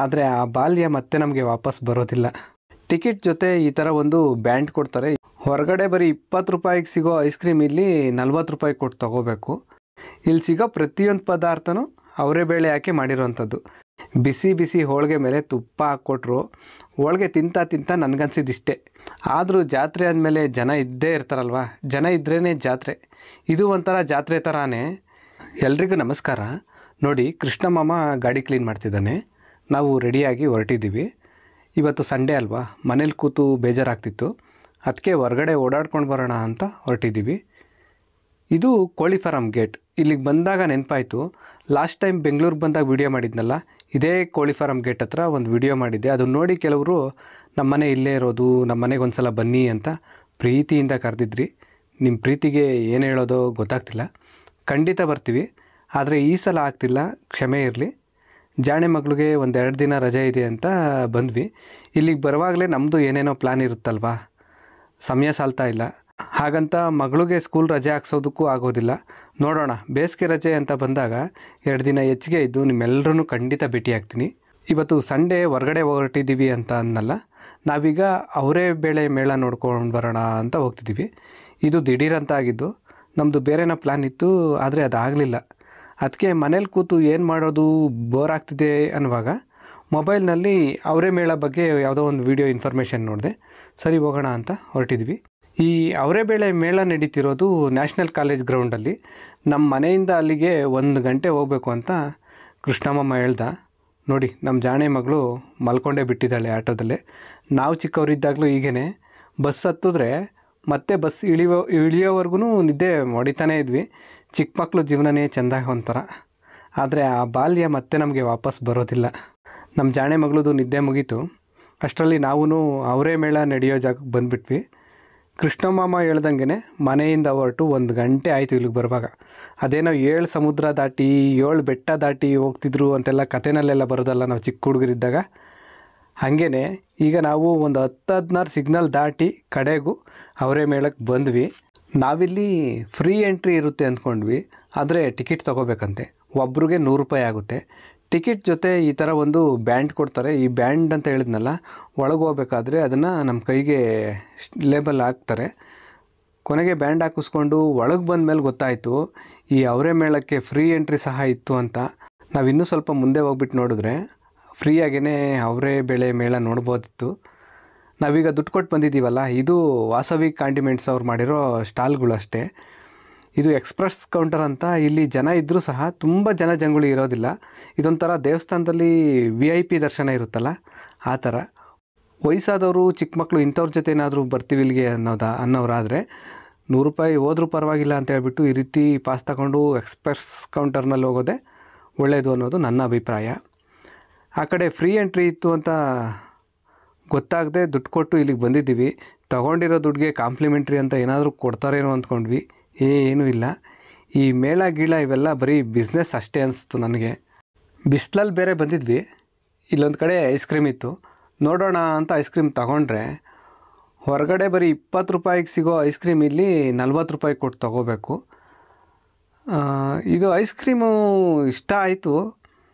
ಆದರೆ ಆ ಬಾಲ್ಯ ಮತ್ತೆ ನಮಗೆ ವಾಪಸ್ ಬರೋದಿಲ್ಲ. ಟಿಕೆಟ್ ಜೊತೆ ಈ ಥರ ಒಂದು ಬ್ಯಾಂಡ್ ಕೊಡ್ತಾರೆ. ಹೊರಗಡೆ ಬರೀ 20 ರೂಪಾಯಿಗೆ ಸಿಗೋ ಐಸ್ ಕ್ರೀಮ್ ಇಲ್ಲಿ 40 ರೂಪಾಯಿ ಕೊಟ್ಟು ತೊಗೋಬೇಕು. ಇಲ್ಲಿ ಸಿಗೋ ಪ್ರತಿಯೊಂದು ಪದಾರ್ಥನೂ ಅವರೇ ಬೇಳೆ ಹಾಕಿ ಮಾಡಿರೋವಂಥದ್ದು. ಬಿಸಿ ಬಿಸಿ ಹೋಳಿಗೆ ಮೇಲೆ ತುಪ್ಪ ಹಾಕ್ಕೊಟ್ರು. ಹೋಳಿಗೆ ತಿಂತ ನನಗನ್ಸಿದ್ದಿಷ್ಟೇ. ಆದರೂ ಜಾತ್ರೆ ಅಂದಮೇಲೆ ಜನ ಇದ್ದೇ ಇರ್ತಾರಲ್ವ, ಜನ ಇದ್ರೇ ಜಾತ್ರೆ. ಇದು ಒಂಥರ ಜಾತ್ರೆ ಥರನೇ. ಎಲ್ರಿಗೂ ನಮಸ್ಕಾರ. ನೋಡಿ, ಕೃಷ್ಣ ಮಾಮ ಗಾಡಿ ಕ್ಲೀನ್ ಮಾಡ್ತಿದ್ದಾನೆ. ನಾವು ರೆಡಿಯಾಗಿ ಹೊರಟಿದ್ದೀವಿ. ಇವತ್ತು ಸಂಡೇ ಅಲ್ವಾ, ಮನೇಲಿ ಕೂತು ಬೇಜಾರಾಗ್ತಿತ್ತು. ಅದಕ್ಕೆ ಹೊರಗಡೆ ಓಡಾಡ್ಕೊಂಡು ಬರೋಣ ಅಂತ ಹೊರಟಿದ್ದೀವಿ. ಇದು ಕೋಳಿ ಫಾರಮ್ ಗೇಟ್. ಇಲ್ಲಿಗೆ ಬಂದಾಗ ನೆನಪಾಯಿತು, ಲಾಸ್ಟ್ ಟೈಮ್ ಬೆಂಗಳೂರಿಗೆ ಬಂದಾಗ ವಿಡಿಯೋ ಮಾಡಿದ್ನಲ್ಲ, ಇದೇ ಕೋಳಿ ಫಾರಮ್ ಗೇಟ್ ಹತ್ರ ಒಂದು ವಿಡಿಯೋ ಮಾಡಿದ್ದೆ. ಅದನ್ನು ನೋಡಿ ಕೆಲವರು ನಮ್ಮನೆ ಇಲ್ಲೇ ಇರೋದು, ನಮ್ಮ ಮನೆಗೆ ಒಂದು ಸಲ ಬನ್ನಿ ಅಂತ ಪ್ರೀತಿಯಿಂದ ಕರೆದಿದ್ರಿ. ನಿಮ್ಮ ಪ್ರೀತಿಗೆ ಏನು ಹೇಳೋದೋ ಗೊತ್ತಾಗ್ತಿಲ್ಲ. ಖಂಡಿತ ಬರ್ತೀವಿ, ಆದರೆ ಈ ಸಲ ಆಗ್ತಿಲ್ಲ, ಕ್ಷಮೆ ಇರಲಿ. ಜಾಣೆ ಮಗಳಿಗೆ 1-2 ದಿನ ರಜೆ ಇದೆ ಅಂತ ಬಂದ್ವಿ. ಇಲ್ಲಿಗೆ ಬರುವಾಗಲೇ ನಮ್ಮದು ಏನೇನೋ ಪ್ಲ್ಯಾನ್ ಇರುತ್ತಲ್ವ, ಸಮಯ ಸಾಲ್ತಾ ಇಲ್ಲ. ಹಾಗಂತ ಮಗಳಿಗೆ ಸ್ಕೂಲ್ ರಜೆ ಹಾಕ್ಸೋದಕ್ಕೂ ಆಗೋದಿಲ್ಲ. ನೋಡೋಣ, ಬೇಸಿಗೆ ರಜೆ ಅಂತ ಬಂದಾಗ 2 ದಿನ ಹೆಚ್ಚಿಗೆ ಇದ್ದು ನಿಮ್ಮೆಲ್ಲರೂ ಖಂಡಿತ ಭೇಟಿ ಆಗ್ತೀನಿ. ಇವತ್ತು ಸಂಡೇ ಹೊರಗಡೆ ಹೊರಟಿದ್ದೀವಿ ಅಂತ ಅನ್ನಲ್ಲ, ನಾವೀಗ ಅವರೇ ಬೇಳೆ ಮೇಳ ನೋಡ್ಕೊಂಡು ಬರೋಣ ಅಂತ ಹೋಗ್ತಿದ್ದೀವಿ. ಇದು ದಿಢೀರಂತ ಆಗಿದ್ದು. ನಮ್ಮದು ಬೇರೆನೋ ಪ್ಲ್ಯಾನ್ ಇತ್ತು, ಆದರೆ ಅದಾಗಲಿಲ್ಲ. ಅದಕ್ಕೆ ಮನೇಲಿ ಕೂತು ಏನು ಮಾಡೋದು, ಬೋರ್ ಆಗ್ತಿದೆ ಅನ್ನುವಾಗ ಮೊಬೈಲ್ನಲ್ಲಿ ಅವರೇ ಮೇಳ ಬಗ್ಗೆ ಯಾವುದೋ ಒಂದು ವಿಡಿಯೋ ಇನ್ಫಾರ್ಮೇಷನ್ ನೋಡಿದೆ. ಸರಿ, ಹೋಗೋಣ ಅಂತ ಹೊರಟಿದ್ವಿ. ಈ ಅವರೇ ಬೇಳೆ ಮೇಳ ನಡೀತಿರೋದು ನ್ಯಾಷನಲ್ ಕಾಲೇಜ್ ಗ್ರೌಂಡಲ್ಲಿ. ನಮ್ಮ ಮನೆಯಿಂದ ಅಲ್ಲಿಗೆ 1 ಗಂಟೆ ಹೋಗಬೇಕು ಅಂತ ಕೃಷ್ಣಮ್ಮ ಹೇಳ್ದ. ನೋಡಿ, ನಮ್ಮ ಜಾಣೆ ಮಗಳು ಮಲ್ಕೊಂಡೇ ಬಿಟ್ಟಿದ್ದಾಳೆ ಆಟೋದಲ್ಲೇ. ನಾವು ಚಿಕ್ಕವರಿದ್ದಾಗಲೂ ಹೀಗೇ ಬಸ್ ಹತ್ತಿದ್ರೆ ಮತ್ತೆ ಬಸ್ ಇಳಿಯೋವರೆಗೂ ನಿದ್ದೆ ಹೊಡಿತಾನೇ ಇದ್ವಿ. ಚಿಕ್ಕ ಮಕ್ಕಳು ಜೀವನನೇ ಚೆಂದ ಒಂಥರ. ಆದರೆ ಆ ಬಾಲ್ಯ ಮತ್ತೆ ನಮಗೆ ವಾಪಸ್ ಬರೋದಿಲ್ಲ. ನಮ್ಮ ಜಾಣೆ ಮಗಳದು ನಿದ್ದೆ ಮುಗೀತು. ಅಷ್ಟರಲ್ಲಿ ನಾವು ಅವರೇ ಮೇಳ ನಡೆಯೋ ಜಾಗಕ್ಕೆ ಬಂದುಬಿಟ್ವಿ. ಕೃಷ್ಣಮಾಮ ಹೇಳ್ದಂಗೆ ಮನೆಯಿಂದ ಹೊರಟು 1 ಗಂಟೆ ಆಯಿತು ಇಲ್ಲಿಗೆ ಬರುವಾಗ. ಅದೇನೋ 7 ಸಮುದ್ರ ದಾಟಿ 7 ಬೆಟ್ಟ ದಾಟಿ ಹೋಗ್ತಿದ್ರು ಅಂತೆಲ್ಲ ಕಥೆನಲ್ಲೆಲ್ಲ ಬರೋದಲ್ಲ ನಾವು ಚಿಕ್ಕ ಹುಡುಗರಿದ್ದಾಗ. ಹಾಗೇ ಈಗ ನಾವು ಒಂದು 10-16 ಸಿಗ್ನಲ್ ದಾಟಿ ಕಡೆಗೂ ಅವರೇ ಮೇಳಕ್ಕೆ ಬಂದ್ವಿ. ನಾವಿಲ್ಲಿ ಫ್ರೀ ಎಂಟ್ರಿ ಇರುತ್ತೆ ಅಂದ್ಕೊಂಡ್ವಿ, ಆದರೆ ಟಿಕೆಟ್ ತೊಗೋಬೇಕಂತೆ. ಒಬ್ರಿಗೆ 100 ರೂಪಾಯಿ ಆಗುತ್ತೆ. ಟಿಕೆಟ್ ಜೊತೆ ಈ ಥರ ಒಂದು ಬ್ಯಾಂಡ್ ಕೊಡ್ತಾರೆ. ಈ ಬ್ಯಾಂಡ್ ಅಂತ ಹೇಳಿದ್ನಲ್ಲ, ಒಳಗೆ ಹೋಗ್ಬೇಕಾದ್ರೆ ಅದನ್ನು ನಮ್ಮ ಕೈಗೆ ಲೇಬಲ್ ಹಾಕ್ತಾರೆ. ಕೊನೆಗೆ ಬ್ಯಾಂಡ್ ಹಾಕಿಸ್ಕೊಂಡು ಒಳಗೆ ಬಂದ ಮೇಲೆ ಗೊತ್ತಾಯಿತು ಈ ಅವರೇ ಮೇಳಕ್ಕೆ ಫ್ರೀ ಎಂಟ್ರಿ ಸಹ ಇತ್ತು ಅಂತ. ನಾವು ಇನ್ನೂ ಸ್ವಲ್ಪ ಮುಂದೆ ಹೋಗ್ಬಿಟ್ಟು ನೋಡಿದ್ರೆ ಫ್ರೀಯಾಗೇ ಅವರೇ ಬೇಳೆ ಮೇಳ ನೋಡ್ಬೋದಿತ್ತು. ನಾವೀಗ ದುಡ್ಡು ಕೊಟ್ಟು ಬಂದಿದ್ದೀವಲ್ಲ, ಇದು ವಾಸವಿ ಕಾಂಡಿಮೆಂಟ್ಸ್ ಅವ್ರು ಮಾಡಿರೋ ಸ್ಟಾಲ್ಗಳು ಅಷ್ಟೇ. ಇದು ಎಕ್ಸ್ಪ್ರೆಸ್ ಕೌಂಟರ್ ಅಂತ. ಇಲ್ಲಿ ಜನ ಇದ್ದರೂ ಸಹ ತುಂಬ ಜಂಗುಳಿ ಇರೋದಿಲ್ಲ. ಇದೊಂಥರ ದೇವಸ್ಥಾನದಲ್ಲಿ VIP ದರ್ಶನ ಇರುತ್ತಲ್ಲ, ಆ ಥರ. ವಯಸ್ಸಾದವರು, ಚಿಕ್ಕ ಮಕ್ಕಳು ಇಂಥವ್ರ ಜೊತೆ ಏನಾದರೂ ಬರ್ತೀವಿ ಇಲ್ಲಿಗೆ ಅನ್ನೋರಾದರೆ 100 ರೂಪಾಯಿ ಹೋದ್ರೂ ಪರವಾಗಿಲ್ಲ ಅಂತ ಹೇಳ್ಬಿಟ್ಟು ಈ ರೀತಿ ಪಾಸ್ ತಗೊಂಡು ಎಕ್ಸ್ಪ್ರೆಸ್ ಕೌಂಟರ್ನಲ್ಲಿ ಹೋಗೋದೇ ಒಳ್ಳೆಯದು ಅನ್ನೋದು ನನ್ನ ಅಭಿಪ್ರಾಯ. ಆ ಕಡೆ ಫ್ರೀ ಎಂಟ್ರಿ ಇತ್ತು ಅಂತ ಗೊತ್ತಾಗದೆ ದುಡ್ಡು ಕೊಟ್ಟು ಇಲ್ಲಿಗೆ ಬಂದಿದ್ದೀವಿ. ತೊಗೊಂಡಿರೋ ದುಡ್ಡಿಗೆ ಕಾಂಪ್ಲಿಮೆಂಟ್ರಿ ಅಂತ ಏನಾದರೂ ಕೊಡ್ತಾರೇನೋ ಅಂದ್ಕೊಂಡ್ವಿ. ಏನೂ ಇಲ್ಲ. ಈ ಮೇಳ ಗೀಳ ಇವೆಲ್ಲ ಬರೀ ಬಿಸ್ನೆಸ್ ಅಷ್ಟೇ ಅನಿಸ್ತು ನನಗೆ. ಬಿಸಿಲಲ್ಲಿ ಬೇರೆ ಬಂದಿದ್ವಿ. ಇಲ್ಲೊಂದು ಕಡೆ ಐಸ್ ಕ್ರೀಮ್ ಇತ್ತು. ನೋಡೋಣ ಅಂತ ಐಸ್ ಕ್ರೀಮ್ ತಗೊಂಡ್ರೆ ಹೊರಗಡೆ ಬರೀ 20 ರೂಪಾಯಿಗೆ ಸಿಗೋ ಐಸ್ ಕ್ರೀಮ್ ಇಲ್ಲಿ 40 ರೂಪಾಯಿ ಕೊಟ್ಟು ತೊಗೋಬೇಕು. ಇದು ಐಸ್ ಕ್ರೀಮು ಇಷ್ಟ ಆಯಿತು.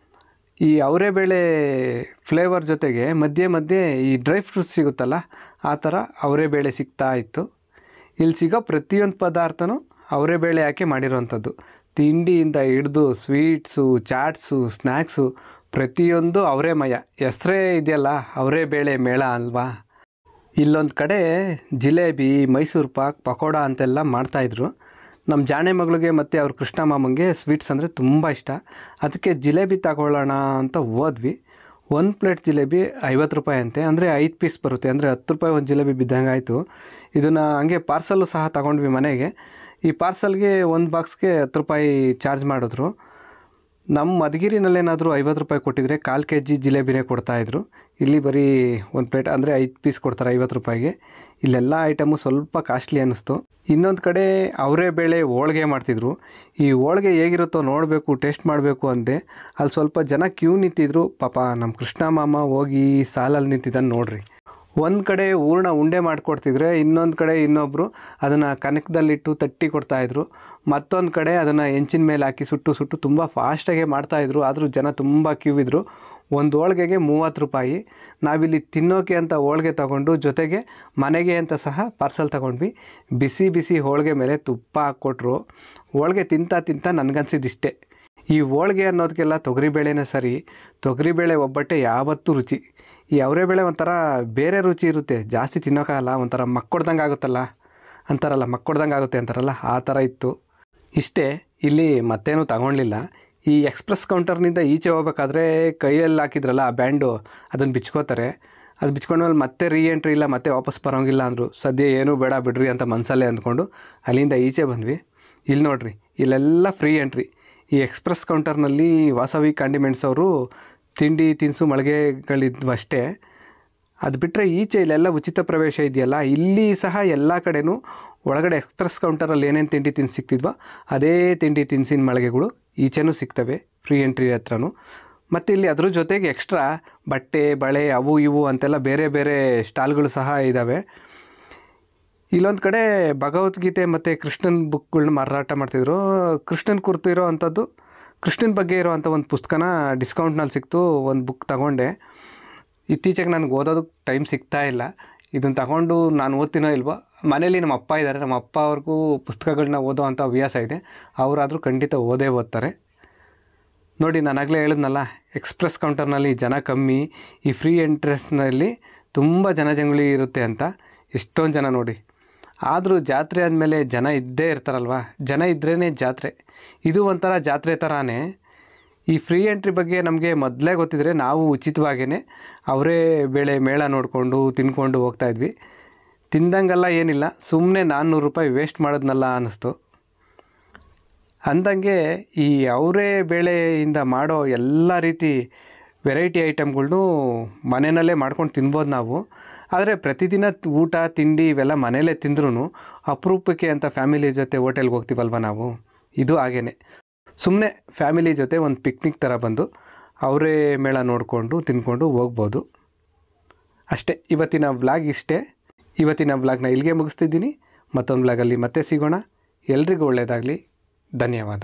ಈ ಅವರೇ ಬೇಳೆ ಫ್ಲೇವರ್ ಜೊತೆಗೆ ಮಧ್ಯೆ ಈ ಡ್ರೈ ಫ್ರೂಟ್ಸ್ ಸಿಗುತ್ತಲ್ಲ, ಆ ಥರ ಅವರೇ ಬೇಳೆ ಸಿಗ್ತಾ ಇತ್ತು. ಇಲ್ಲಿ ಸಿಗೋ ಪ್ರತಿಯೊಂದು ಪದಾರ್ಥನೂ ಅವರೇ ಬೇಳೆ ಹಾಕಿ ಮಾಡಿರೋವಂಥದ್ದು. ತಿಂಡಿಯಿಂದ ಹಿಡಿದು ಸ್ವೀಟ್ಸು, ಚಾಟ್ಸು, ಸ್ನ್ಯಾಕ್ಸು ಪ್ರತಿಯೊಂದು ಅವರೇ ಮಯ. ಹೆಸರೇ ಇದೆಯಲ್ಲ ಅವರೇ ಬೇಳೆ ಮೇಳ ಅಲ್ವಾ. ಇಲ್ಲೊಂದು ಕಡೆ ಜಿಲೇಬಿ, ಮೈಸೂರು ಪಾಕ್, ಪಕೋಡ ಅಂತೆಲ್ಲ ಮಾಡ್ತಾಯಿದ್ರು. ನಮ್ಮ ಜಾಣೆ ಮಗಳಿಗೆ ಮತ್ತು ಅವ್ರ ಕೃಷ್ಣ ಮಾಮಂಗೆ ಸ್ವೀಟ್ಸ್ ಅಂದರೆ ತುಂಬ ಇಷ್ಟ. ಅದಕ್ಕೆ ಜಿಲೇಬಿ ತಗೊಳ್ಳೋಣ ಅಂತ ಹೋದ್ವಿ. 1 ಪ್ಲೇಟ್ ಜಿಲೇಬಿ 50 ರೂಪಾಯಿ ಅಂತೆ. ಅಂದರೆ 5 ಪೀಸ್ ಬರುತ್ತೆ. ಅಂದರೆ 10 ರೂಪಾಯಿ ಒಂದು ಜಿಲೇಬಿ ಬಿದ್ದಂಗೆ ಆಯಿತು. ಇದನ್ನು ಹಂಗೆ ಪಾರ್ಸಲ್ಲು ಸಹ ತಗೊಂಡ್ವಿ ಮನೆಗೆ. ಈ ಪಾರ್ಸಲ್ಗೆ 1 ಬಾಕ್ಸ್ಗೆ 10 ರೂಪಾಯಿ ಚಾರ್ಜ್ ಮಾಡಿದ್ರು. ನಮ್ಮ ಮಧುಗಿರಿನಲ್ಲೇನಾದರೂ 50 ರೂಪಾಯಿ ಕೊಟ್ಟಿದ್ರೆ 1/4 kg ಜಿಲೇಬಿನೇ ಕೊಡ್ತಾಯಿದ್ರು. ಇಲ್ಲಿ ಬರೀ 1 ಪ್ಲೇಟ್ ಅಂದರೆ 5 ಪೀಸ್ ಕೊಡ್ತಾರೆ 50 ರೂಪಾಯಿಗೆ. ಇಲ್ಲೆಲ್ಲ ಐಟಮು ಸ್ವಲ್ಪ ಕಾಸ್ಟ್ಲಿ ಅನ್ನಿಸ್ತು. ಇನ್ನೊಂದು ಕಡೆ ಅವರೇ ಬೇಳೆ ಹೋಳಿಗೆ ಮಾಡ್ತಿದ್ರು. ಈ ಹೋಳಿಗೆ ಹೇಗಿರುತ್ತೋ ನೋಡಬೇಕು, ಟೇಸ್ಟ್ ಮಾಡಬೇಕು ಅಂದೆ. ಅಲ್ಲಿ ಸ್ವಲ್ಪ ಜನ ಕ್ಯೂ ನಿಂತಿದ್ರು. ಪಾಪ ನಮ್ಮ ಕೃಷ್ಣ ಮಾಮ ಹೋಗಿ ಸಾಲಲ್ಲಿ ನಿಂತಿದ್ದಾನೆ ನೋಡ್ರಿ. ಒಂದು ಕಡೆ ಹೂರಣ ಉಂಡೆ ಮಾಡಿಕೊಡ್ತಿದ್ರೆ, ಇನ್ನೊಂದು ಕಡೆ ಇನ್ನೊಬ್ಬರು ಅದನ್ನು ಕನಕದಲ್ಲಿಟ್ಟು ತಟ್ಟಿ ಕೊಡ್ತಾಯಿದ್ರು. ಮತ್ತೊಂದು ಕಡೆ ಅದನ್ನು ಹೆಂಚಿನ ಮೇಲೆ ಹಾಕಿ ಸುಟ್ಟು ತುಂಬ ಫಾಸ್ಟಾಗೆ ಮಾಡ್ತಾಯಿದ್ರು. ಆದರೂ ಜನ ತುಂಬ ಕ್ಯೂ ಇದ್ದರು. ಒಂದು ಹೋಳಿಗೆಗೆ 30 ರೂಪಾಯಿ. ನಾವಿಲ್ಲಿ ತಿನ್ನೋಕೆ ಅಂತ ಹೋಳಿಗೆ ತಗೊಂಡು ಜೊತೆಗೆ ಮನೆಗೆ ಅಂತ ಸಹ ಪಾರ್ಸಲ್ ತಗೊಂಡ್ವಿ. ಬಿಸಿ ಬಿಸಿ ಹೋಳಿಗೆ ಮೇಲೆ ತುಪ್ಪ ಹಾಕ್ಕೊಟ್ರು. ಹೋಳಿಗೆ ತಿಂತ ನನಗನ್ಸಿದ್ದಿಷ್ಟೇ, ಈ ಹೋಳಿಗೆ ಅನ್ನೋದಕ್ಕೆಲ್ಲ ತೊಗರಿಬೇಳೆನೇ ಸರಿ. ತೊಗರಿಬೇಳೆ ಒಬ್ಬಟ್ಟೆ ಯಾವತ್ತೂ ರುಚಿ. ಈ ಅವರೆಬೇಳೆ ಒಂಥರ ಬೇರೆ ರುಚಿ ಇರುತ್ತೆ, ಜಾಸ್ತಿ ತಿನ್ನೋಕ್ಕಾಗಲ್ಲ, ಒಂಥರ ಮಕ್ಕೊಡ್ದಂಗೆ ಆಗುತ್ತಲ್ಲ ಅಂತಾರಲ್ಲ, ಮಕ್ಕೊಡ್ದಂಗೆ ಆಗುತ್ತೆ ಅಂತಾರಲ್ಲ, ಆ ಥರ ಇತ್ತು. ಇಷ್ಟೇ, ಇಲ್ಲಿ ಮತ್ತೇನೂ ತಗೊಳ್ಳಿಲ್ಲ. ಈ ಎಕ್ಸ್ಪ್ರೆಸ್ ಕೌಂಟರ್ನಿಂದ ಈಚೆ ಹೋಗ್ಬೇಕಾದ್ರೆ ಕೈಯಲ್ಲಿ ಹಾಕಿದ್ರಲ್ಲ ಆ ಬ್ಯಾಂಡು, ಅದನ್ನು ಬಿಚ್ಕೋತಾರೆ. ಅದು ಬಿಚ್ಕೊಂಡ್ಮೇಲೆ ಮತ್ತೆ ಎಂಟ್ರಿ ಇಲ್ಲ, ಮತ್ತೆ ವಾಪಸ್ ಬರೋಂಗಿಲ್ಲ ಅಂದರು. ಸದ್ಯ ಏನೂ ಬೇಡ ಬಿಡ್ರಿ ಅಂತ ಮನಸಲ್ಲೇ ಅಂದ್ಕೊಂಡು ಅಲ್ಲಿಂದ ಈಚೆ ಬಂದ್ವಿ. ಇಲ್ಲಿ ನೋಡಿರಿ, ಇಲ್ಲೆಲ್ಲ ಫ್ರೀ ಎಂಟ್ರಿ. ಈ ಎಕ್ಸ್ಪ್ರೆಸ್ ಕೌಂಟರ್ನಲ್ಲಿ ವಾಸವಿ ಕಾಂಡಿಮೆಂಟ್ಸ್ ಅವರು ತಿಂಡಿ ತಿನಿಸು ಮಳಿಗೆಗಳಿದ್ವು ಅಷ್ಟೇ. ಅದು ಬಿಟ್ಟರೆ ಈಚೆ ಇಲ್ಲೆಲ್ಲ ಉಚಿತ ಪ್ರವೇಶ ಇದೆಯಲ್ಲ, ಇಲ್ಲಿ ಸಹ ಎಲ್ಲ ಕಡೆನೂ ಒಳಗಡೆ ಎಕ್ಸ್ಪ್ರೆಸ್ ಕೌಂಟರಲ್ಲಿ ಏನೇನು ತಿಂಡಿ ತಿನಿಸು ಸಿಗ್ತಿದ್ವೋ ಅದೇ ತಿಂಡಿ ತಿನಿಸಿನ ಮಳಿಗೆಗಳು ಈಚೆನೂ ಸಿಗ್ತವೆ ಫ್ರೀ ಎಂಟ್ರಿ ಹತ್ರನೂ. ಮತ್ತು ಇಲ್ಲಿ ಅದ್ರ ಜೊತೆಗೆ ಎಕ್ಸ್ಟ್ರಾ ಬಟ್ಟೆ ಬಳೆ ಅವು ಇವು ಅಂತೆಲ್ಲ ಬೇರೆ ಬೇರೆ ಸ್ಟಾಲ್ಗಳು ಸಹ ಇದ್ದಾವೆ. ಇಲ್ಲೊಂದು ಕಡೆ ಭಗವದ್ಗೀತೆ ಮತ್ತು ಕೃಷ್ಣನ ಬುಕ್ಗಳ್ನ ಮಾರಾಟ ಮಾಡ್ತಿದ್ರು. ಕೃಷ್ಣನ ಕುರಿತು ಇರೋ ಅಂಥದ್ದು, ಕೃಷ್ಣನ ಬಗ್ಗೆ ಇರೋವಂಥ ಒಂದು ಪುಸ್ತಕನ ಡಿಸ್ಕೌಂಟ್ನಲ್ಲಿ ಸಿಕ್ತು. ಒಂದು ಬುಕ್ ತಗೊಂಡೆ. ಇತ್ತೀಚೆಗೆ ನನಗೆ ಓದೋದಕ್ಕೆ ಟೈಮ್ ಸಿಗ್ತಾ ಇಲ್ಲ. ಇದನ್ನು ತಗೊಂಡು ನಾನು ಓದ್ತೀನೋ ಇಲ್ವೋ. ಮನೇಲಿ ನಮ್ಮ ಅಪ್ಪ ಇದ್ದಾರೆ, ನಮ್ಮ ಅಪ್ಪ ಅವ್ರಿಗೂ ಪುಸ್ತಕಗಳನ್ನ ಓದೋ ಅಂಥ ಹವ್ಯಾಸ ಇದೆ. ಅವರಾದರೂ ಖಂಡಿತ ಓದ್ತಾರೆ. ನೋಡಿ, ನಾನಾಗಲೇ ಹೇಳಿದ್ನಲ್ಲ, ಎಕ್ಸ್ಪ್ರೆಸ್ ಕೌಂಟರ್ನಲ್ಲಿ ಜನ ಕಮ್ಮಿ, ಈ ಫ್ರೀ ಎಂಟ್ರೆನ್ಸ್ನಲ್ಲಿ ತುಂಬ ಜನಜಂಗುಳಿ ಇರುತ್ತೆ ಅಂತ. ಎಷ್ಟೊಂದು ಜನ ನೋಡಿ. ಆದರೂ ಜಾತ್ರೆ ಅಂದಮೇಲೆ ಜನ ಇದ್ದೇ ಇರ್ತಾರಲ್ವ, ಜನ ಇದ್ರೇ ಜಾತ್ರೆ. ಇದು ಒಂಥರ ಜಾತ್ರೆ ಥರನೇ. ಈ ಫ್ರೀ ಎಂಟ್ರಿ ಬಗ್ಗೆ ನಮಗೆ ಮೊದಲೇ ಗೊತ್ತಿದ್ರೆ ನಾವು ಉಚಿತವಾಗಿಯೇ ಅವರೇ ಬೇಳೆ ಮೇಳ ನೋಡಿಕೊಂಡು ತಿನ್ಕೊಂಡು ಹೋಗ್ತಾಯಿದ್ವಿ. ತಿಂದಂಗೆಲ್ಲ ಏನಿಲ್ಲ, ಸುಮ್ಮನೆ 400 ರೂಪಾಯಿ ವೇಸ್ಟ್ ಮಾಡೋದ್ನಲ್ಲ ಅನ್ನಿಸ್ತು. ಅಂದಂಗೆ ಈ ಅವರೇ ಬೇಳೆಯಿಂದ ಮಾಡೋ ಎಲ್ಲ ರೀತಿ ವೆರೈಟಿ ಐಟಮ್ಗಳ್ನೂ ಮನೆಯಲ್ಲೇ ಮಾಡ್ಕೊಂಡು ತಿನ್ಬೋದು ನಾವು. ಆದರೆ ಪ್ರತಿದಿನ ಊಟ ತಿಂಡಿ ಇವೆಲ್ಲ ಮನೆಯಲ್ಲೇ ತಿಂದ್ರೂ ಅಪರೂಪಕ್ಕೆ ಅಂತ ಫ್ಯಾಮಿಲಿ ಜೊತೆ ಹೋಟೆಲ್ಗೆ ಹೋಗ್ತೀವಲ್ವ ನಾವು, ಇದು ಹಾಗೇ ಸುಮ್ಮನೆ ಫ್ಯಾಮಿಲಿ ಜೊತೆ ಒಂದು ಪಿಕ್ನಿಕ್ ಥರ ಬಂದು ಅವರೇ ಮೇಳ ನೋಡಿಕೊಂಡು ತಿನ್ಕೊಂಡು ಹೋಗ್ಬೋದು ಅಷ್ಟೇ. ಇವತ್ತಿನ ವ್ಲಾಗ್ ಇಷ್ಟೇ. ಇವತ್ತಿನ ವ್ಲಾಗ್ನ ಇಲ್ಲಿಗೆ ಮುಗಿಸ್ತಿದ್ದೀನಿ. ಮತ್ತೊಂದು ವ್ಲಾಗಲ್ಲಿ ಮತ್ತೆ ಸಿಗೋಣ. ಎಲ್ರಿಗೂ ಒಳ್ಳೆಯದಾಗಲಿ. ಧನ್ಯವಾದ.